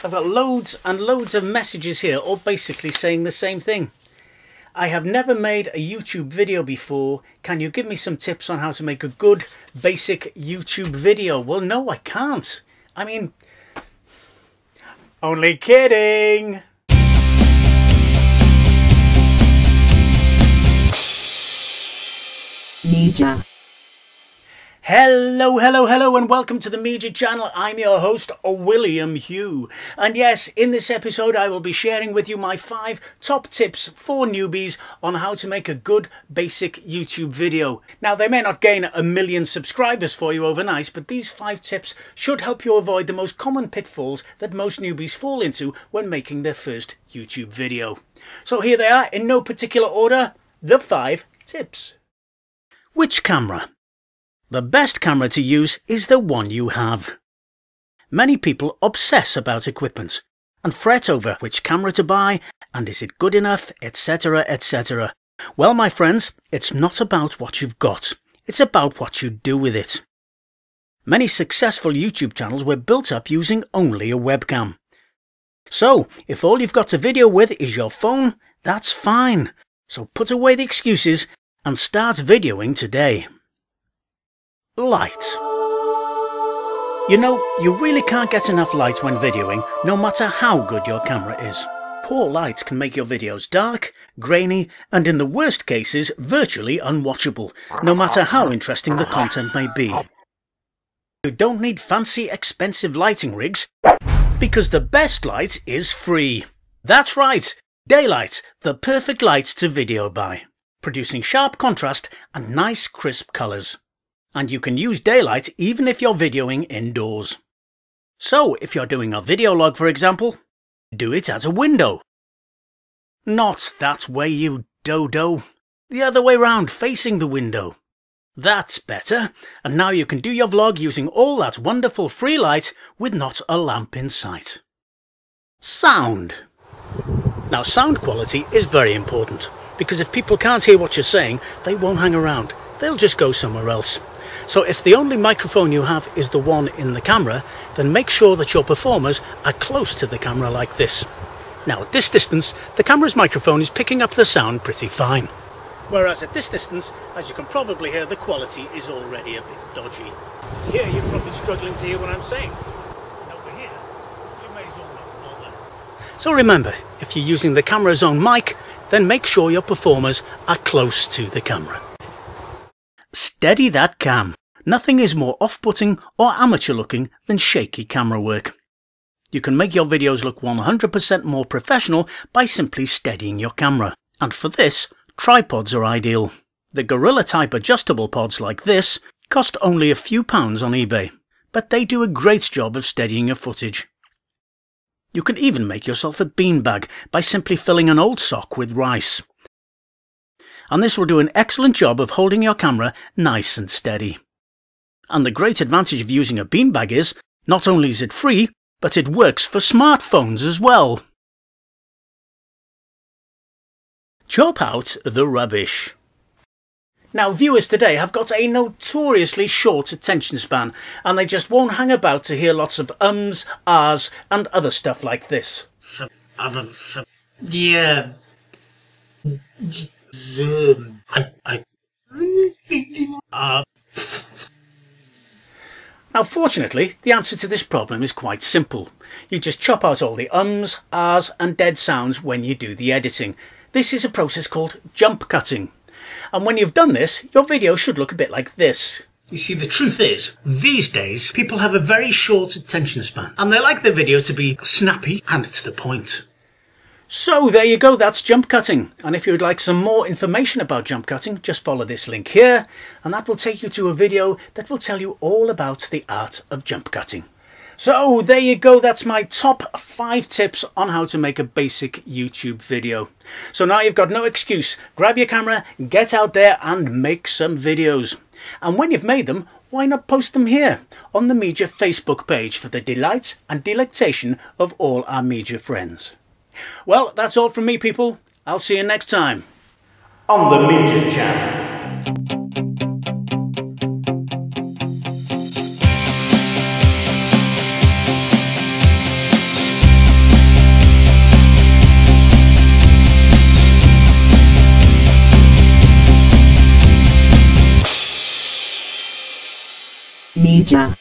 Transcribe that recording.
I've got loads and loads of messages here, all basically saying the same thing. I have never made a YouTube video before. Can you give me some tips on how to make a good basic YouTube video? Well, no, I can't. I mean, only kidding. Media. Hello and welcome to the Media channel. I'm your host, William Hugh. And yes, in this episode I will be sharing with you my 5 top tips for newbies on how to make a good basic YouTube video. Now, they may not gain 1 million subscribers for you overnight, but these 5 tips should help you avoid the most common pitfalls that most newbies fall into when making their first YouTube video. So here they are, in no particular order, the 5 tips. Which camera? The best camera to use is the one you have. Many people obsess about equipment and fret over which camera to buy and is it good enough, etc, etc. Well, my friends, it's not about what you've got, it's about what you do with it. Many successful YouTube channels were built up using only a webcam. So, if all you've got to video with is your phone, that's fine. So put away the excuses and start videoing today. Light. You know, you really can't get enough light when videoing, no matter how good your camera is. Poor light can make your videos dark, grainy, and in the worst cases, virtually unwatchable, no matter how interesting the content may be. You don't need fancy, expensive lighting rigs, because the best light is free. That's right, daylight, the perfect light to video by, producing sharp contrast and nice crisp colours. And you can use daylight even if you're videoing indoors. So, if you're doing a video log, for example, do it at a window. Not that way, you dodo. The other way round, facing the window. That's better. And now you can do your vlog using all that wonderful free light with not a lamp in sight. Sound. Now, sound quality is very important, because if people can't hear what you're saying, they won't hang around. They'll just go somewhere else. So if the only microphone you have is the one in the camera, then make sure that your performers are close to the camera like this. Now, at this distance, the camera's microphone is picking up the sound pretty fine. Whereas at this distance, as you can probably hear, the quality is already a bit dodgy. Here you're probably struggling to hear what I'm saying. Over here, you may as well not bother. So remember, if you're using the camera's own mic, then make sure your performers are close to the camera. Steady that cam. Nothing is more off-putting or amateur looking than shaky camera work. You can make your videos look 100% more professional by simply steadying your camera. And for this, tripods are ideal. The Gorilla type adjustable pods like this cost only a few pounds on eBay, but they do a great job of steadying your footage. You can even make yourself a beanbag by simply filling an old sock with rice. And this will do an excellent job of holding your camera nice and steady. And the great advantage of using a beanbag is, not only is it free, but it works for smartphones as well. Chop out the rubbish. Now, viewers today have got a notoriously short attention span, and they just won't hang about to hear lots of ums, ahs, and other stuff like this. Yeah. Now, fortunately, the answer to this problem is quite simple. You just chop out all the ums, ahs and dead sounds when you do the editing. This is a process called jump cutting. And when you've done this, your video should look a bit like this. You see, the truth is, these days, people have a very short attention span, and they like their videos to be snappy and to the point. So there you go, that's jump cutting. And if you would like some more information about jump cutting, just follow this link here, and that will take you to a video that will tell you all about the art of jump cutting. So there you go, that's my top 5 tips on how to make a basic YouTube video. So now you've got no excuse. Grab your camera, get out there and make some videos. And when you've made them, why not post them here on the Media Facebook page for the delight and delectation of all our media friends. Well, that's all from me, people. I'll see you next time on the Media channel. Media.